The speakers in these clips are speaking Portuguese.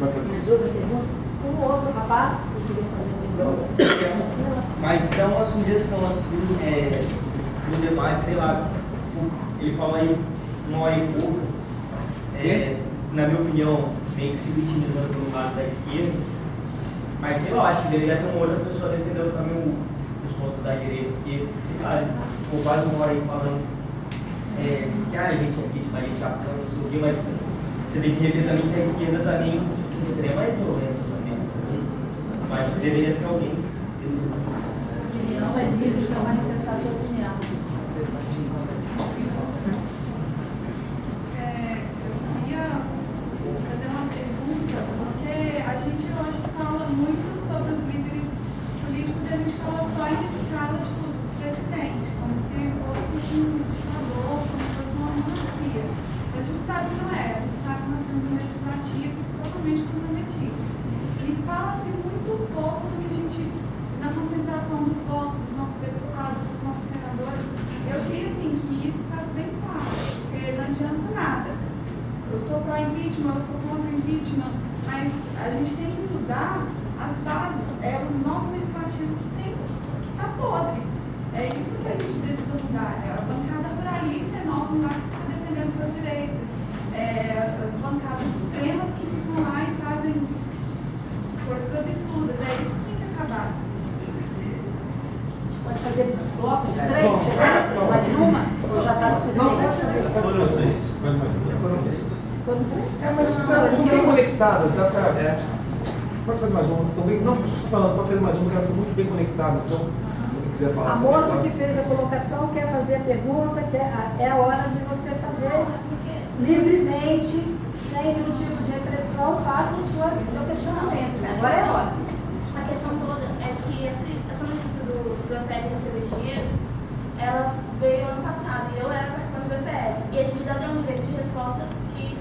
Mais outra pergunta? Um outro rapaz que queria fazer uma pergunta. Mas dá uma sugestão assim, no debate, sei lá, ele fala aí 1h30. Na minha opinião, meio que se vitimizando pelo lado da esquerda. Mas sei lá, acho que deveria ter uma outra pessoa defendendo também os pontos da direita, porque, sei lá, ficou quase 1h falando que a gente é vítima, a gente apoia, não sei o quê, mas você tem que rever também que a esquerda também extrema é violenta também. Mas deveria ter alguém. Não é livre para manifestar sua opinião. Eu queria fazer uma pergunta, porque a gente hoje fala muito sobre os líderes políticos e a gente fala só em escala tipo presidente, como se fosse um ditador, como se fosse uma monarquia. A gente sabe que não é, a gente sabe que nós temos um legislativo totalmente comprometido. E fala-se muito pouco do que a gente, na conscientização do voto dos nossos deputados, dos nossos senadores. Eu queria assim, que isso ficasse bem claro, porque não adianta nada. Eu sou pró-impeachment, eu sou contra o impeachment, mas a gente tem que mudar as bases. É o nosso legislativo que está podre. É isso que a gente precisa mudar. A bancada ruralista enorme lá que está defendendo seus direitos. As bancadas extremas que ficam lá e fazem coisas absurdas. É isso que tem que acabar. A gente pode fazer bloco de 3, mais uma? Ou já está suficiente? Foram 3. Foram 3? Mas estão bem conectadas, dá para. Pode fazer mais uma. Não, estou falando, pode fazer mais uma, porque elas são muito bem conectadas. Então, se você quiser falar. A moça que fez a colocação quer fazer a pergunta, é a hora de você fazer livremente, sem nenhum tipo de repressão, faça seu questionamento. Agora é a hora. A questão toda é que essa notícia do MPL receber dinheiro, ela veio ano passado e eu era participante do MPL. E a gente já deu um direito de resposta que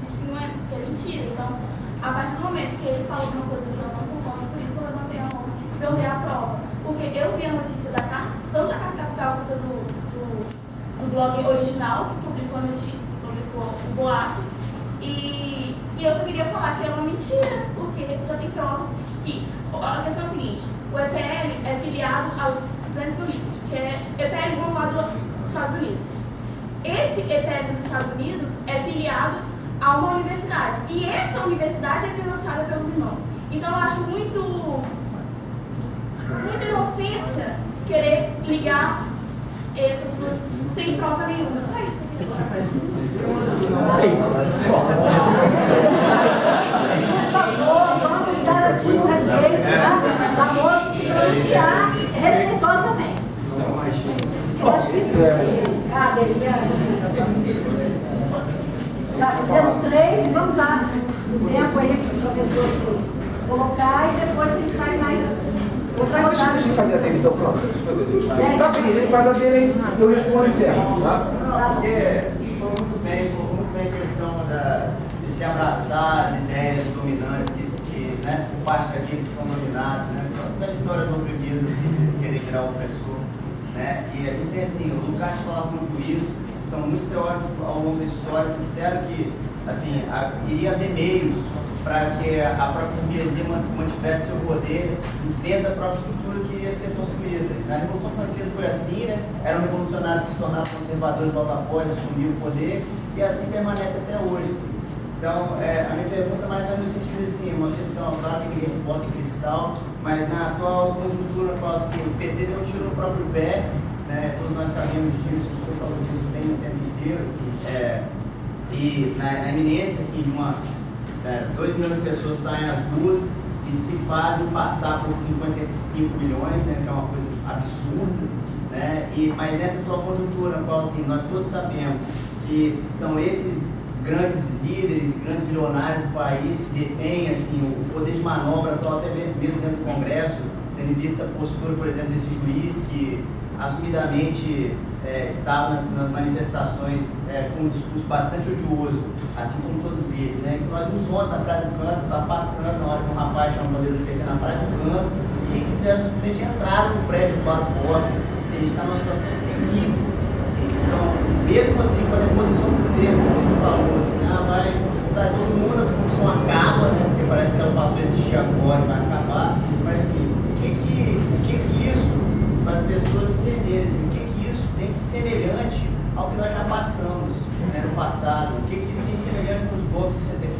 disse que não é, que é mentira. Então, a partir do momento que ele falou uma coisa que eu não concordo, por isso que eu levantei a mão e perguntei a prova. Porque eu vi a notícia da carta, tanto da Carta Capital quanto do blog original, que publicou o boato, e eu só queria falar que era uma mentira, porque já tem provas que... A questão é a seguinte, o EPL é filiado aos estudantes do LID, que é EPL bombado dos Estados Unidos. Esse EPL dos Estados Unidos é filiado a uma universidade, e essa universidade é financiada pelos irmãos. Então eu acho muita inocência querer ligar essas duas sem prova nenhuma. Só isso que eu queria falar. Por favor, vamos dar aqui o respeito, né? Da moça se pronunciar respeitosamente. Eu acho que já fizemos 3, vamos dar o tempo aí para o professor se colocar e depois a gente faz mais outra rodada. Deixa a gente fazer a dele então, pronto. Tá seguinte, ele faz a dele aí, eu respondo certo, tá? Porque falou muito bem a questão de se abraçar as ideias dominantes que né, por parte daqueles que são dominados, né? Essa história do oprimido, assim, querer virar o opressor, né? E a gente tem assim, o Lukács fala muito isso, são muitos teóricos ao longo da história que disseram que assim, iria haver meios para que a própria burguesia mantivesse seu poder dentro da própria estrutura que iria ser construída. Na Revolução Francesa foi assim, né? Eram revolucionários que se tornaram conservadores logo após, assumiram o poder, e assim permanece até hoje. Assim. Então, a minha pergunta mais vai no sentido assim, uma questão, claro que ninguém bola de cristal, mas na atual conjuntura, qual assim, o PT deu um tiro no próprio pé, né? Todos nós sabemos disso, o senhor falou disso bem o tempo inteiro, assim, e na iminência assim, de 2 milhões de pessoas saem às ruas e se fazem passar por 55 milhões, né, que é uma coisa absurda, né, mas nessa atual conjuntura, qual assim, nós todos sabemos que são esses grandes líderes e grandes bilionários do país que detêm assim, o poder de manobra atual, até mesmo dentro do Congresso, tendo em vista a postura, por exemplo, desse juiz que assumidamente estava nas manifestações com um discurso bastante odioso, assim como todos eles, né? Nós vimos ontem na Praia do Canto, estava passando na hora que um rapaz chamou a bandeira do PT na Praia do Canto e quiseram simplesmente entrar no prédio do lado porta. Assim, a gente está numa situação terrível. Assim, então, mesmo assim, quando a posição do governo, como o senhor falou, assim, vai sair todo mundo, a corrupção acaba, né?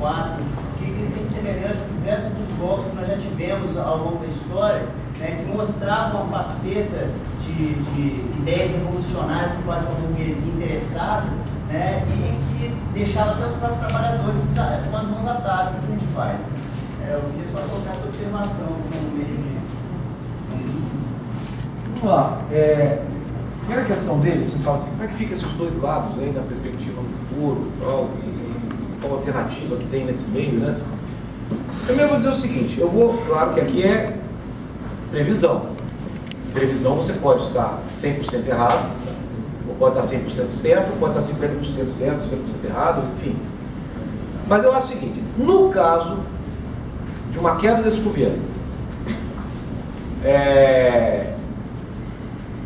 4, que isso tem de semelhante com diversos dos golpes que nós já tivemos ao longo da história, né, que mostravam uma faceta de ideias revolucionárias por parte de uma burguesia interessada, né, e que deixava até os próprios trabalhadores com as mãos atadas, que a gente faz. Eu queria só colocar essa observação como meio de... Vamos lá. Primeira questão dele, você fala assim, como é que fica esses dois lados aí na perspectiva no futuro, e qual alternativa que tem nesse meio, né? Primeiro eu vou dizer o seguinte, claro que aqui é previsão. Previsão você pode estar 100% errado, ou pode estar 100% certo, ou pode estar 50% certo, 50% errado, enfim. Mas eu acho o seguinte, no caso de uma queda desse governo,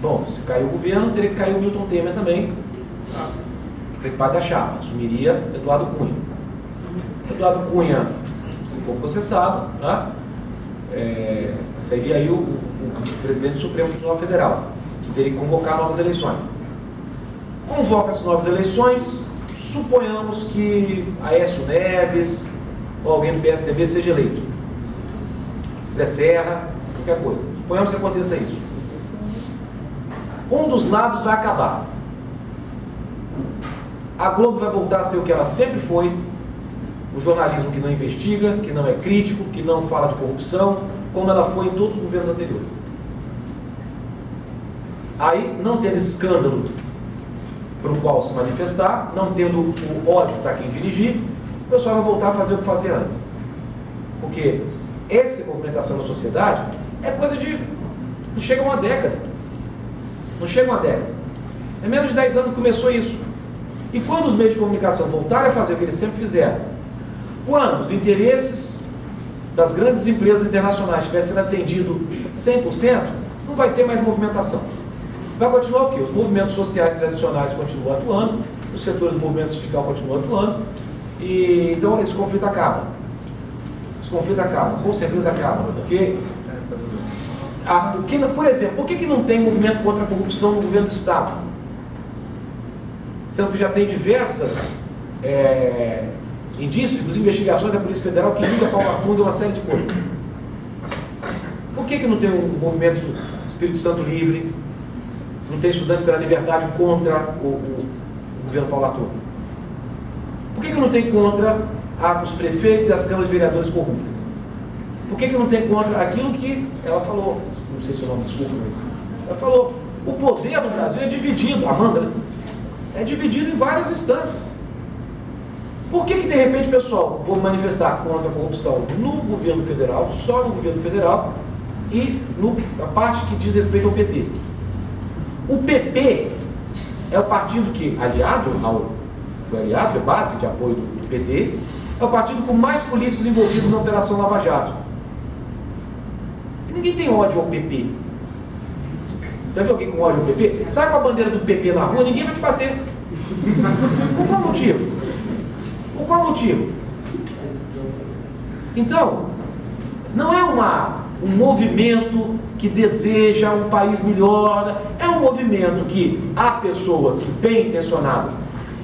bom, se cair o governo, teria que cair o Milton Temer também, tá? Que fez parte da chapa, assumiria Eduardo Cunha. Eduardo Cunha, se for processado, tá? Seria aí o presidente do Supremo Tribunal Federal, que teria que convocar novas eleições. Convoca-se novas eleições, suponhamos que Aécio Neves ou alguém do PSDB seja eleito. Zé Serra, qualquer coisa. Suponhamos que aconteça isso. Um dos lados vai acabar. A Globo vai voltar a ser o que ela sempre foi, o jornalismo que não investiga, que não é crítico, que não fala de corrupção, como ela foi em todos os governos anteriores. Aí, não tendo escândalo para o qual se manifestar, não tendo o ódio para quem dirigir, o pessoal vai voltar a fazer o que fazia antes. Porque essa movimentação na sociedade é coisa de... não chega a uma década. Não chega a uma década. É menos de 10 anos que começou isso. E quando os meios de comunicação voltarem a fazer o que eles sempre fizeram, quando os interesses das grandes empresas internacionais tivessem sido atendidos 100%, não vai ter mais movimentação. Vai continuar o quê? Os movimentos sociais tradicionais continuam atuando, os setores do movimento sindical continuam atuando, e então esse conflito acaba. Esse conflito acaba, com certeza acaba, porque... por exemplo, por que não tem movimento contra a corrupção no governo do Estado? Sendo que já tem diversas indícios, inclusive investigações da Polícia Federal que liga para o Atum uma série de coisas. Por que não tem um movimento do Espírito Santo Livre? Não tem estudantes pela liberdade contra o governo Paulo Atum? Por que não tem contra os prefeitos e as câmaras de vereadores corruptas? Por que não tem contra aquilo que ela falou? Não sei se é o nome, desculpa, mas ela falou. O poder no Brasil é dividido, Amanda, né? É dividido em várias instâncias. Por que de repente, pessoal, vou manifestar contra a corrupção no governo federal, só no governo federal, e na parte que diz respeito ao PT? O PP é o partido que, foi base de apoio do PT, é o partido com mais políticos envolvidos na Operação Lava Jato. E ninguém tem ódio ao PP. Já viu alguém com ódio ao PP? Sai com a bandeira do PP na rua, ninguém vai te bater. Por qual motivo? Por qual motivo? Então, não é um movimento que deseja um país melhor, é um movimento que há pessoas bem intencionadas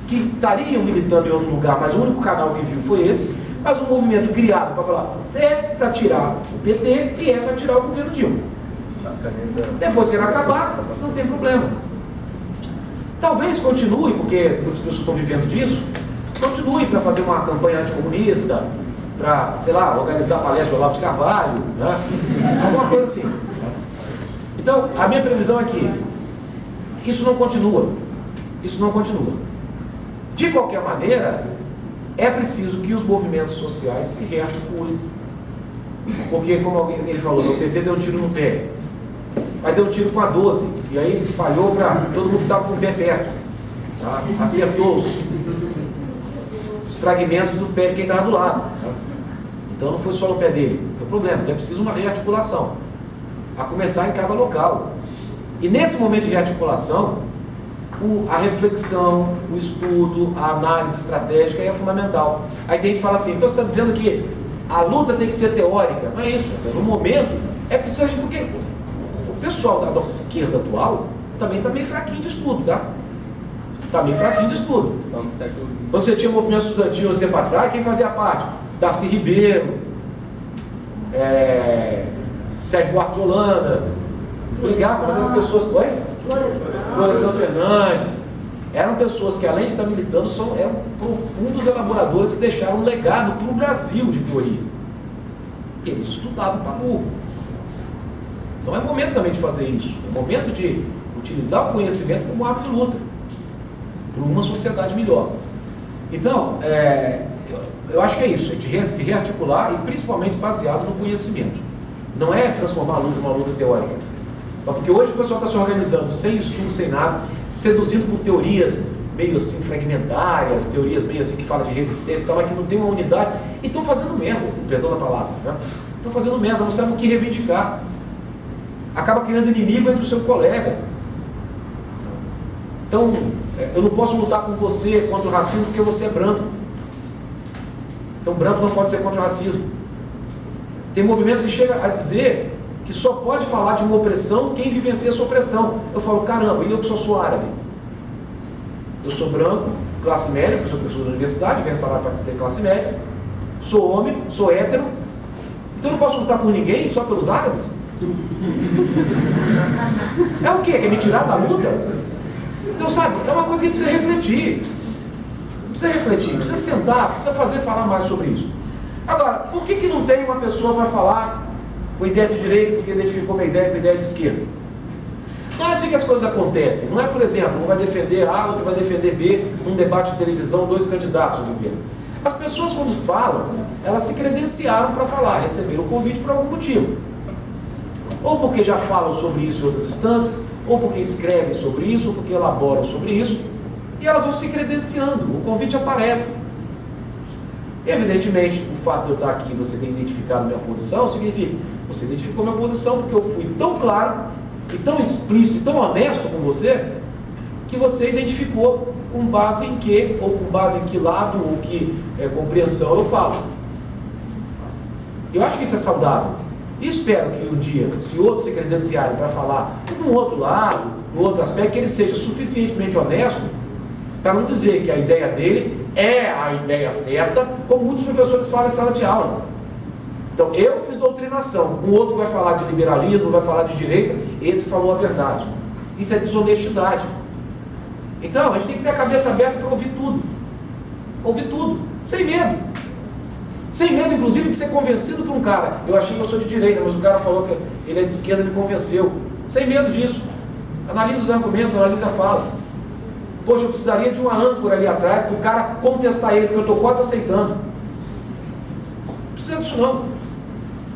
que estariam militando em outro lugar, mas o único canal que viu foi esse, mas um movimento criado para falar, é para tirar o PT e é para tirar o governo Dilma. Depois que ele acabar, não tem problema. Talvez continue, porque muitas pessoas estão vivendo disso, continue para fazer uma campanha anticomunista, para, sei lá, organizar palestra do Olavo de Carvalho, né? Alguma coisa assim. Então, a minha previsão é que isso não continua. Isso não continua. De qualquer maneira, é preciso que os movimentos sociais se rearticulem. Porque, como ele falou, o PT deu um tiro no pé. Aí deu um tiro com a 12. E aí espalhou para todo mundo que estava com o pé perto. Tá? Acertou os fragmentos do pé de quem estava do lado. Tá? Então não foi só no pé dele. Esse é o problema. Então é preciso uma rearticulação. A começar em cada local. E nesse momento de rearticulação, a reflexão, o estudo, a análise estratégica é fundamental. Aí tem gente que fala assim, então você está dizendo que a luta tem que ser teórica. Não é isso. No momento, é preciso, porque o pessoal da nossa esquerda atual também está meio fraquinho de estudo, tá? Está meio fraquinho de estudo. Quando você tinha movimento estudantil uns tempo atrás, quem fazia parte? Darcy Ribeiro, Sérgio Buarque de Holanda, eles brigavam, eram pessoas. Oi? Florestan Fernandes. Eram pessoas que, além de estar militando, eram profundos elaboradores que deixaram um legado para o Brasil de teoria. Eles estudavam para burro. Então é momento também de fazer isso. É momento de utilizar o conhecimento como hábito de luta para uma sociedade melhor. Então, eu acho que é isso, a gente se rearticular e principalmente baseado no conhecimento. Não é transformar a luta numa luta teórica. Porque hoje o pessoal está se organizando sem estudo, sem nada, seduzido por teorias meio assim fragmentárias, teorias meio assim que falam de resistência e tal, mas que não tem uma unidade, e estão fazendo merda, perdão da palavra, né? Estão fazendo merda, não sabem o que reivindicar. Acaba criando inimigo entre o seu colega. Então, eu não posso lutar com você contra o racismo porque você é branco. Então, branco não pode ser contra o racismo. Tem movimentos que chegam a dizer que só pode falar de uma opressão quem vivencia essa opressão. Eu falo, caramba, e eu que sou árabe? Eu sou branco, classe média, eu sou professor da universidade, ganho salário para ser classe média, sou homem, sou hétero, então eu não posso lutar por ninguém, só pelos árabes? É o quê? Quer me tirar da luta? Então, sabe, é uma coisa que precisa refletir. Precisa sentar, precisa falar mais sobre isso. Agora, por que não tem uma pessoa para falar com ideia de direita porque identificou uma ideia com ideia de esquerda? Não é assim que as coisas acontecem. Não é, por exemplo, um vai defender A, outro vai defender B, num debate de televisão, 2 candidatos no governo. As pessoas, quando falam, elas se credenciaram para falar, receberam o convite por algum motivo. Ou porque já falam sobre isso em outras instâncias, ou porque escrevem sobre isso, ou porque elaboram sobre isso, e elas vão se credenciando, o convite aparece. Evidentemente, o fato de eu estar aqui e você ter identificado minha posição, significa, você identificou minha posição porque eu fui tão claro, e tão explícito, e tão honesto com você, que você identificou com base em que, ou com base em que lado, ou que compreensão eu falo. Eu acho que isso é saudável. E espero que um dia, se outros se credenciarem para falar no outro lado, no outro aspecto, que ele seja suficientemente honesto para não dizer que a ideia dele é a ideia certa, como muitos professores falam em sala de aula. Então, eu fiz doutrinação, um outro vai falar de liberalismo, vai falar de direita, esse falou a verdade. Isso é desonestidade. Então, a gente tem que ter a cabeça aberta para ouvir tudo. Ouvir tudo, sem medo. Sem medo, inclusive, de ser convencido por um cara. Eu achei que eu sou de direita, mas o cara falou que ele é de esquerda e me convenceu. Sem medo disso. Analise os argumentos, analise a fala. Poxa, eu precisaria de uma âncora ali atrás para o cara contestar ele, porque eu estou quase aceitando. Não precisa disso não.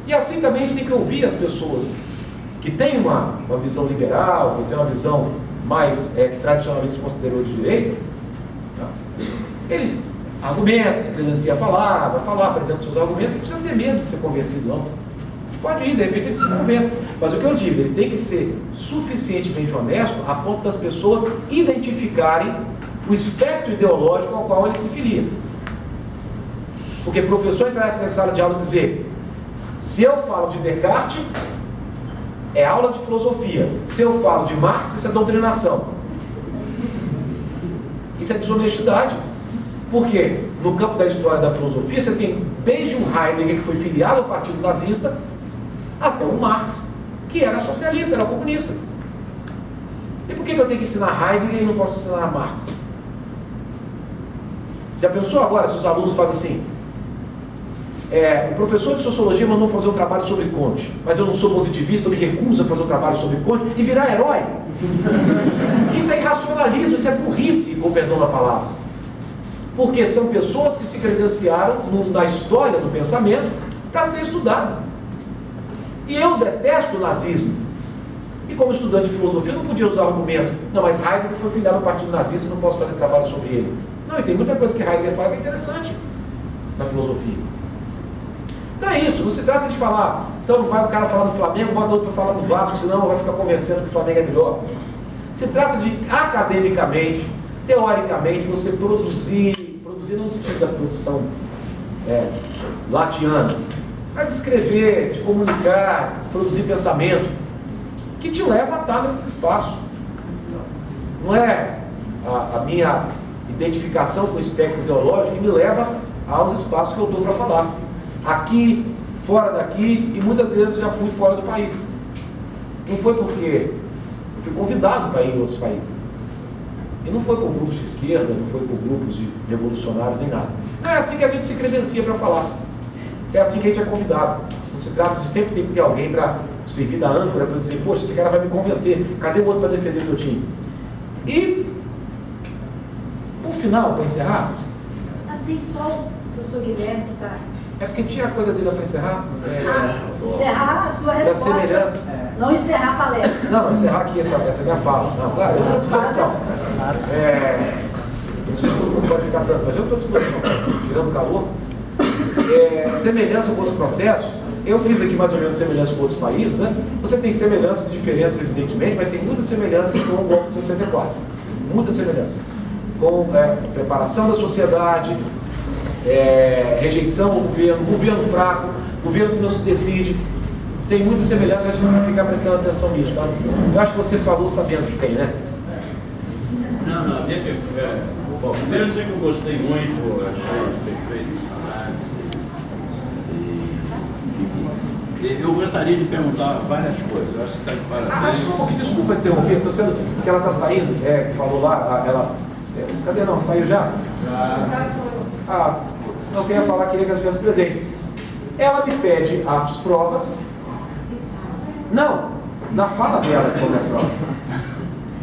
E assim também a gente tem que ouvir as pessoas que têm uma visão liberal, que têm uma visão mais, que tradicionalmente se considerou de direita. Tá? Eles argumentam, se credencia a falar, vai falar, apresenta seus argumentos, não precisa ter medo de ser convencido não. A gente pode ir, de repente ele se convence. Mas o que eu digo, ele tem que ser suficientemente honesto a ponto das pessoas identificarem o espectro ideológico ao qual ele se filia. Porque professor entrar nessa sala de aula e dizer, se eu falo de Descartes, é aula de filosofia. Se eu falo de Marx, isso é doutrinação. Isso é desonestidade. Por quê? No campo da história da filosofia, você tem desde um Heidegger que foi filiado ao partido nazista, até um Marx, que era socialista, era comunista. E por que eu tenho que ensinar Heidegger e não posso ensinar Marx? Já pensou agora se os alunos fazem assim? O professor de sociologia mandou fazer um trabalho sobre Kant, mas eu não sou positivista, eu me recuso a fazer um trabalho sobre Kant e virar herói. Isso é irracionalismo, isso é burrice, com perdão da palavra. Porque são pessoas que se credenciaram na história do pensamento para ser estudado. E eu detesto o nazismo. E como estudante de filosofia, eu não podia usar o argumento, não, mas Heidegger foi filiado ao partido nazista, eu não posso fazer trabalho sobre ele. Não, e tem muita coisa que Heidegger fala que é interessante na filosofia. Então é isso, não se trata de falar, então vai o cara falar do Flamengo, bota outro para falar do Vasco, senão vai ficar convencendo que o Flamengo é melhor. Se trata de, academicamente, teoricamente, você produzir no sentido da produção latiana, a descrever, de comunicar, produzir pensamento, que te leva a estar nesses espaços. Não é a minha identificação com o espectro ideológico que me leva aos espaços que eu dou para falar. Aqui, fora daqui, e muitas vezes já fui fora do país. Não foi porque eu fui convidado para ir em outros países. E não foi por grupos de esquerda, não foi por grupos de revolucionários, nem nada. Não é assim que a gente se credencia para falar. É assim que a gente é convidado. Não se trata de sempre ter que ter alguém para servir da âncora, para dizer, poxa, esse cara vai me convencer, cadê o outro para defender o meu time? E, por final, para encerrar... Tem só o professor Guilherme que está... É porque tinha a coisa dele para encerrar? Encerrar a sua Das resposta. semelhanças. Não encerrar a palestra. Não, encerrar aqui essa minha fala. Não, claro, eu estou à disposição. Não sei se todo mundo pode ficar tanto, mas eu estou à disposição, tirando o calor. Semelhança com outros processos, eu fiz aqui mais ou menos semelhança com outros países, né? Você tem semelhanças e diferenças, evidentemente, mas tem muitas semelhanças com o golpe de 64. Muitas semelhanças. Com preparação da sociedade, rejeição ao governo fraco, governo que não se decide. Tem muita semelhança, a gente não vai ficar prestando atenção nisso, tá? Eu acho que você falou sabendo que tem, né? Não, bom, primeiro dizer que eu gostei muito, achei perfeito o salário. Eu gostaria de perguntar várias coisas, eu acho que está de parabéns. Só um pouquinho, desculpa interromper, estou sendo que ela está saindo, falou lá, ela... cadê não? Saiu já? Já. Não queria falar, queria que ela estivesse presente. Ela me pede as provas. Não, na fala dela sobre as provas.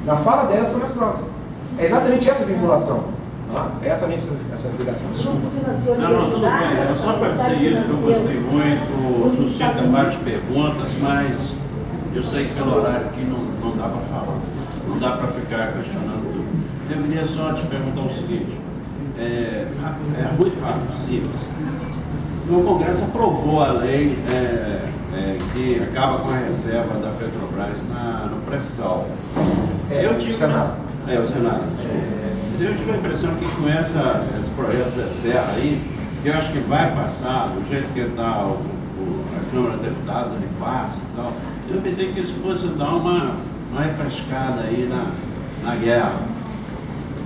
Na fala dela sobre as provas. É exatamente essa vinculação. Essa ligação. Junto financeiro de Não, tudo bem. universidade, É só para dizer isso que eu gostei muito, suscita várias perguntas, mas eu sei que pelo horário aqui não dá para falar. Não dá para ficar questionando tudo. Eu queria só te perguntar o seguinte, é muito rápido, simples. O Congresso aprovou a lei que acaba com a reserva da Petrobras no pré-sal. O Senado. O Senado. Eu tive a impressão que com esse projeto Zé Serra aí, eu acho que vai passar, do jeito que está a Câmara de Deputados, ele passa e tal. Eu pensei que isso fosse dar uma refrescada aí na guerra.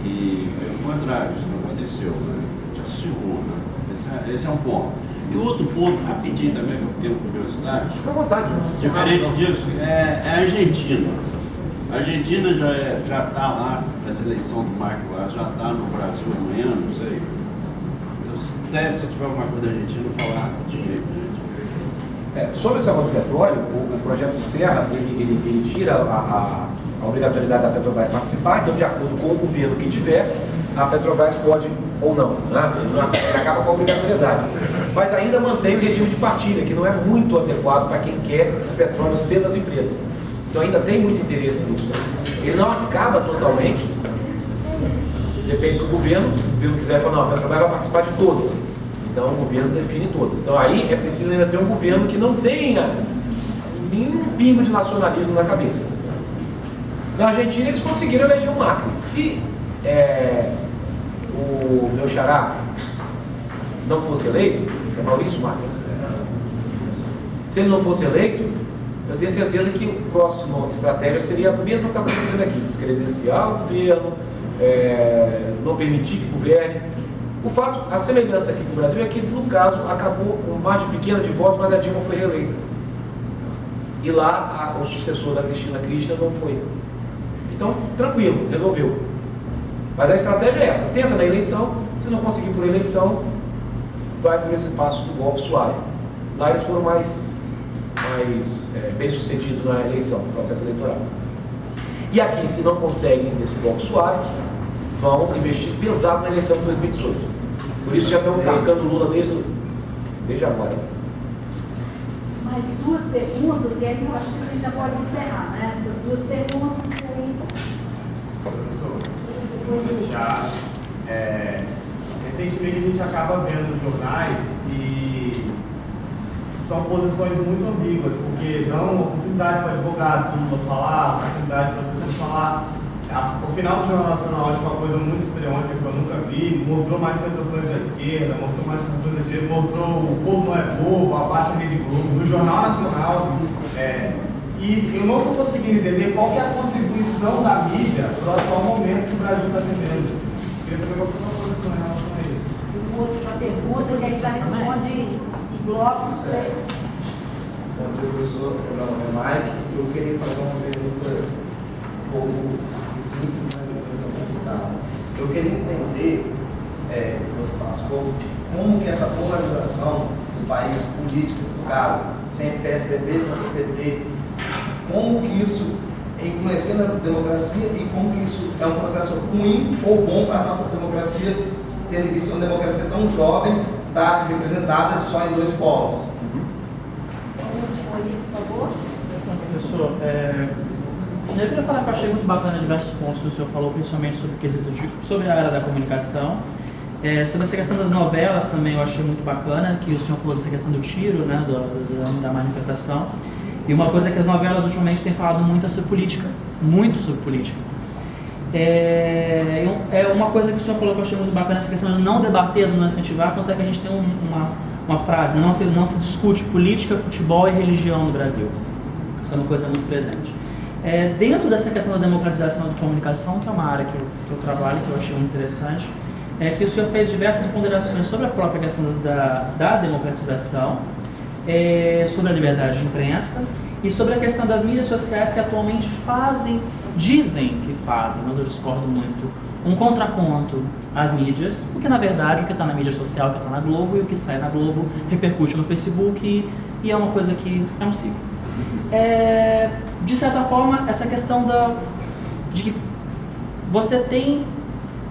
E pelo contrário, isso não aconteceu, né? Segundo, né? Esse é um ponto. E outro ponto, rapidinho também, que eu fiquei com curiosidade. Fica à vontade. Diferente disso, é a Argentina. A Argentina já está lá, essa eleição do Marco lá, já está no Brasil amanhã, não sei. Se tiver alguma coisa da Argentina, eu falar de jeito, gente. Sobre esse acordo do petróleo, o projeto de Serra, ele tira a obrigatoriedade da Petrobras participar, então de acordo com o governo que tiver, a Petrobras pode ou não, né? Ele acaba com a obrigatoriedade. Mas ainda mantém o regime de partilha, que não é muito adequado para quem quer o petróleo ser das empresas. Então ainda tem muito interesse nisso. Ele não acaba totalmente, depende do governo, se o governo quiser falar, não, a Petrobras vai participar de todas. Então o governo define todas. Então aí é preciso ainda ter um governo que não tenha nenhum pingo de nacionalismo na cabeça. Na Argentina eles conseguiram eleger o Macri. Se o meu xará não fosse eleito, é Maurício Macri, se ele não fosse eleito, eu tenho certeza que a próxima estratégia seria a mesma que está acontecendo aqui: descredenciar o governo, não permitir que governe. O fato, a semelhança aqui com o Brasil é que, no caso, acabou com margem pequena de votos, mas a Dilma foi reeleita. E lá, o sucessor da Cristina Kirchner não foi. Então, tranquilo, resolveu. Mas a estratégia é essa: tenta na eleição, se não conseguir por eleição, vai por esse passo do golpe suave. Lá eles foram mais bem sucedidos na eleição, no processo eleitoral. E aqui, se não conseguem esse golpe suave, vão investir pesado na eleição de 2018. Por isso já estão carcando Lula desde agora. Mais duas perguntas, e aí eu acho que a gente já pode encerrar, né? Essas duas perguntas, e aí... Professor, recentemente a gente acaba vendo jornais e são posições muito ambíguas, porque dão oportunidade para advogado, Lula falar, oportunidade para as pessoas falar. O final do Jornal Nacional acho uma coisa muito estreante que eu nunca vi, mostrou manifestações da esquerda, mostrou manifestações da direita, mostrou o povo não é bobo, abaixa a Rede Globo, no Jornal Nacional, E eu não estou conseguindo entender qual que é a contribuição da mídia para o atual momento que o Brasil está vivendo. Queria saber qual que é a sua posição em relação a isso. O outro já pergunta e aí já responde em blocos. Bom dia, professor. Meu nome é Mike. Eu queria fazer uma pergunta um pouco simples, mas uma pergunta complicada. Eu queria entender, que você passou, como que essa polarização do país político, no caso, sem PSDB contra PT, como que isso influencia na democracia e como que isso é um processo ruim ou bom para a nossa democracia, tendo em vista uma democracia tão jovem, está representada só em 2 polos. Professor, eu queria falar que eu achei muito bacana diversos pontos que o senhor falou, principalmente sobre o quesito sobre a área da comunicação. Sobre essa questão das novelas também eu achei muito bacana, que o senhor falou dessa questão do tiro, né, da manifestação. E uma coisa que as novelas ultimamente têm falado muito é sobre política, muito sobre política. Uma coisa que o senhor falou que eu achei muito bacana, essa questão de não debater, de não incentivar, tanto é que a gente tem uma frase, não se discute política, futebol e religião no Brasil. Isso é uma coisa muito presente. Dentro dessa questão da democratização da comunicação, que é uma área que eu trabalho, que eu achei muito interessante, que o senhor fez diversas ponderações sobre a própria questão da democratização, sobre a liberdade de imprensa e sobre a questão das mídias sociais que atualmente dizem que fazem, mas eu discordo muito, um contraponto às mídias, porque na verdade o que está na mídia social, o que está na Globo e o que sai na Globo repercute no Facebook e é uma coisa que é um ciclo. De certa forma, essa questão de que você tem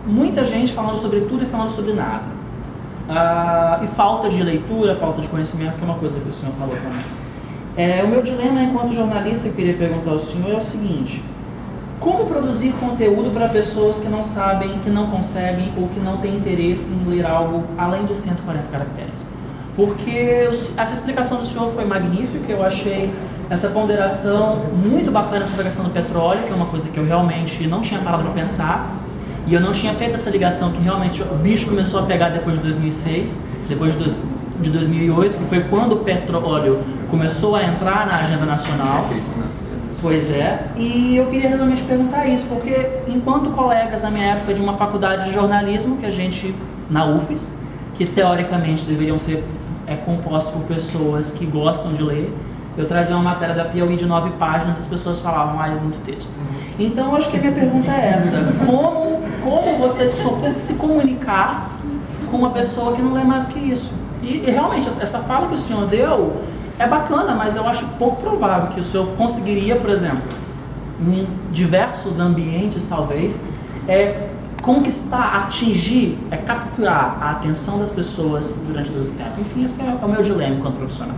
muita gente falando sobre tudo e falando sobre nada. E falta de leitura, falta de conhecimento, que é uma coisa que o senhor falou também. O meu dilema enquanto jornalista que eu queria perguntar ao senhor é o seguinte: como produzir conteúdo para pessoas que não sabem, que não conseguem ou que não têm interesse em ler algo além de 140 caracteres? Porque essa explicação do senhor foi magnífica, eu achei essa ponderação muito bacana sobre a questão do petróleo, que é uma coisa que eu realmente não tinha parado para pensar, e eu não tinha feito essa ligação que realmente o bicho começou a pegar depois de 2006, depois de 2008, que foi quando o petróleo começou a entrar na agenda nacional. Pois é, e eu queria realmente perguntar isso, porque enquanto colegas na minha época de uma faculdade de jornalismo, que a gente, na UFES, que teoricamente deveriam ser compostos por pessoas que gostam de ler, eu trazia uma matéria da Piauí de 9 páginas e as pessoas falavam, é muito texto. Então, eu acho que a minha pergunta é essa: como vocês só têm que se comunicar com uma pessoa que não lê mais do que isso? E realmente, essa fala que o senhor deu é bacana, mas eu acho pouco provável que o senhor conseguiria, por exemplo, em diversos ambientes, talvez, conquistar, atingir, capturar a atenção das pessoas durante todo esse tempo. Enfim, esse é o meu dilema enquanto profissional.